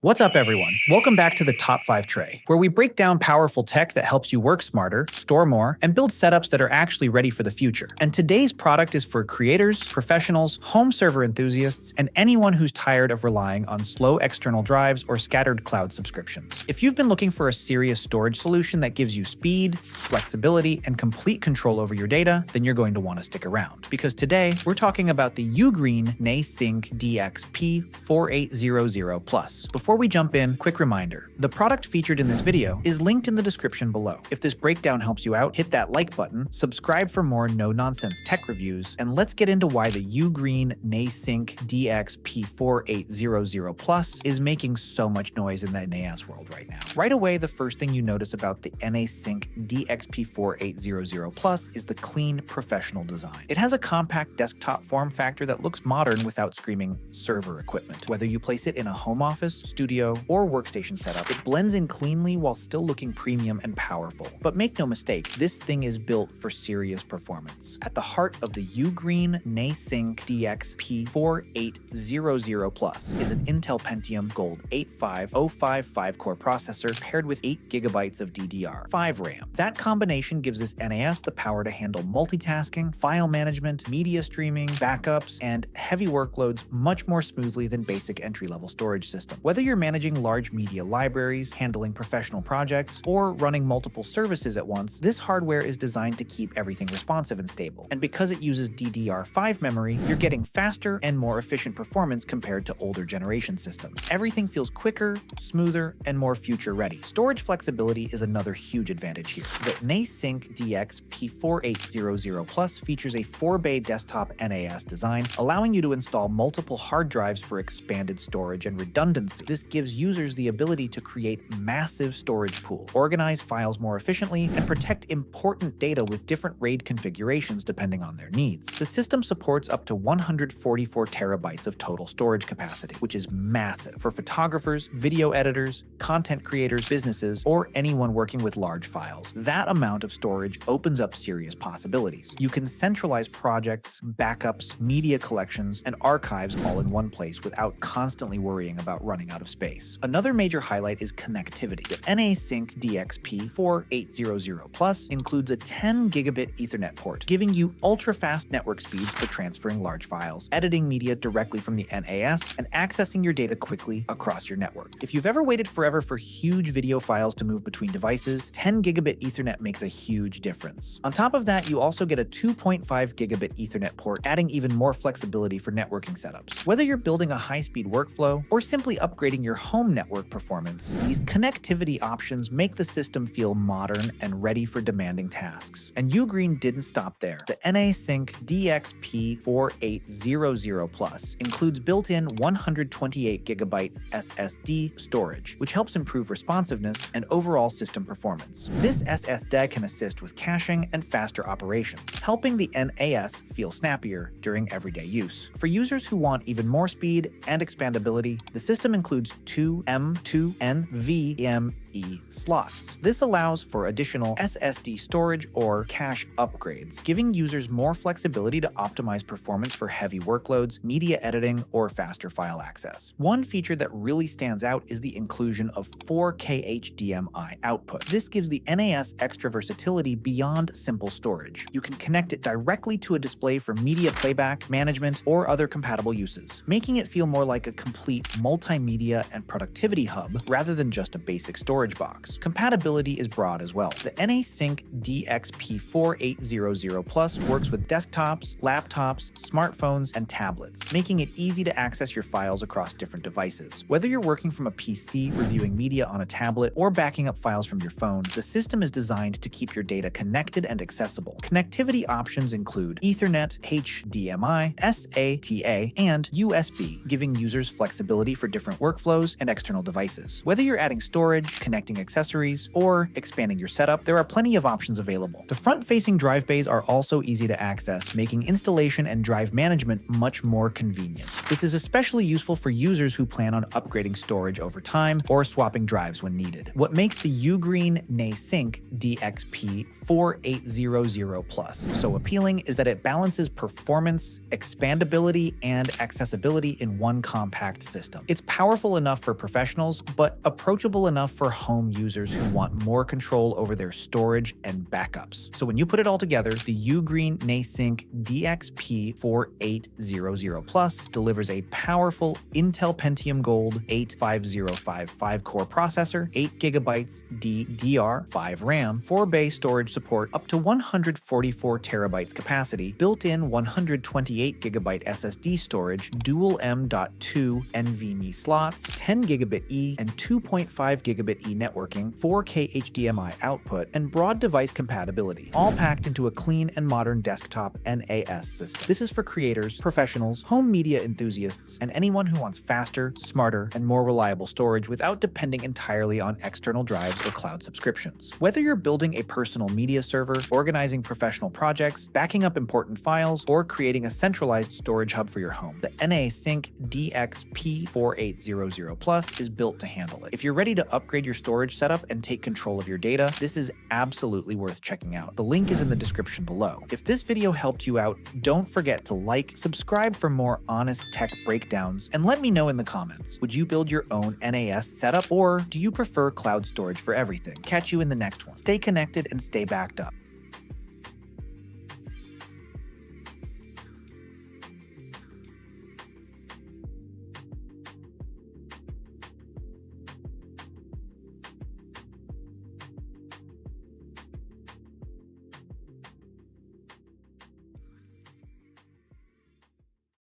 What's up, everyone? Welcome back to the Top 5 Trey, where we break down powerful tech that helps you work smarter, store more, and build setups that are actually ready for the future. And today's product is for creators, professionals, home server enthusiasts, and anyone who's tired of relying on slow external drives or scattered cloud subscriptions. If you've been looking for a serious storage solution that gives you speed, flexibility, and complete control over your data, then you're going to want to stick around. Because today, we're talking about the UGREEN NASync DXP4800 Plus. Before we jump in, quick reminder, the product featured in this video is linked in the description below. If this breakdown helps you out, hit that like button, subscribe for more no-nonsense tech reviews, and let's get into why the UGREEN NASync DXP4800 Plus is making so much noise in the NAS world right now. Right away, the first thing you notice about the NASync DXP4800 Plus is the clean, professional design. It has a compact desktop form factor that looks modern without screaming server equipment. Whether you place it in a home office, studio, or workstation setup, it blends in cleanly while still looking premium and powerful. But make no mistake, this thing is built for serious performance. At the heart of the UGREEN NASync DXP4800 Plus is an Intel Pentium Gold 85055 core processor paired with 8 GB of DDR5 RAM. That combination gives this NAS the power to handle multitasking, file management, media streaming, backups, and heavy workloads much more smoothly than basic entry-level storage systems. Whether you're managing large media libraries, handling professional projects, or running multiple services at once, this hardware is designed to keep everything responsive and stable. And because it uses DDR5 memory, you're getting faster and more efficient performance compared to older generation systems. Everything feels quicker, smoother, and more future-ready. Storage flexibility is another huge advantage here. The NASync DXP4800 Plus features a 4-bay desktop NAS design, allowing you to install multiple hard drives for expanded storage and redundancy. This gives users the ability to create massive storage pools, organize files more efficiently, and protect important data with different RAID configurations depending on their needs. The system supports up to 144 terabytes of total storage capacity, which is massive for photographers, video editors, content creators, businesses, or anyone working with large files. That amount of storage opens up serious possibilities. You can centralize projects, backups, media collections, and archives all in one place without constantly worrying about running out of space. Another major highlight is connectivity. The NASync DXP4800 Plus includes a 10 gigabit Ethernet port, giving you ultra-fast network speeds for transferring large files, editing media directly from the NAS, and accessing your data quickly across your network. If you've ever waited forever for huge video files to move between devices, 10 gigabit Ethernet makes a huge difference. On top of that, you also get a 2.5 gigabit Ethernet port, adding even more flexibility for networking setups. Whether you're building a high-speed workflow or simply upgrading your home network performance, these connectivity options make the system feel modern and ready for demanding tasks. And UGREEN didn't stop there. The NASync DXP4800 Plus includes built-in 128 gigabyte SSD storage, which helps improve responsiveness and overall system performance. This SSD can assist with caching and faster operations, helping the NAS feel snappier during everyday use. For users who want even more speed and expandability, the system includes 2 M.2 NVMe slots. This allows for additional SSD storage or cache upgrades, giving users more flexibility to optimize performance for heavy workloads, media editing, or faster file access. One feature that really stands out is the inclusion of 4K HDMI output. This gives the NAS extra versatility beyond simple storage. You can connect it directly to a display for media playback, management, or other compatible uses, making it feel more like a complete multimedia and productivity hub rather than just a basic storage box. Compatibility is broad as well. The NASync DXP4800 Plus works with desktops, laptops, smartphones, and tablets, making it easy to access your files across different devices. Whether you're working from a PC, reviewing media on a tablet, or backing up files from your phone, the system is designed to keep your data connected and accessible. Connectivity options include Ethernet, HDMI, SATA, and USB, giving users flexibility for different workflows and external devices. Whether you're adding storage, connecting accessories, or expanding your setup, there are plenty of options available. The front-facing drive bays are also easy to access, making installation and drive management much more convenient. This is especially useful for users who plan on upgrading storage over time or swapping drives when needed. What makes the UGREEN NASync DXP4800 Plus so appealing is that it balances performance, expandability, and accessibility in one compact system. It's powerful enough for professionals, but approachable enough for home users who want more control over their storage and backups. So when you put it all together, the UGREEN NASync DXP4800 Plus delivers a powerful Intel Pentium Gold 85055 core processor, 8GB DDR5 RAM, 4-bay storage support up to 144 terabytes capacity, built-in 128GB SSD storage, dual M.2 NVMe slots, 10GB E and 2.5GB E networking, 4K HDMI output, and broad device compatibility, all packed into a clean and modern desktop NAS system. This is for creators, professionals, home media enthusiasts, and anyone who wants faster, smarter, and more reliable storage without depending entirely on external drives or cloud subscriptions. Whether you're building a personal media server, organizing professional projects, backing up important files, or creating a centralized storage hub for your home, the NASync DXP4800 Plus is built to handle it. If you're ready to upgrade your storage setup and take control of your data, this is absolutely worth checking out. The link is in the description below. If this video helped you out, don't forget to like, subscribe for more honest tech breakdowns, and let me know in the comments. Would you build your own NAS setup, or do you prefer cloud storage for everything? Catch you in the next one. Stay connected and stay backed up.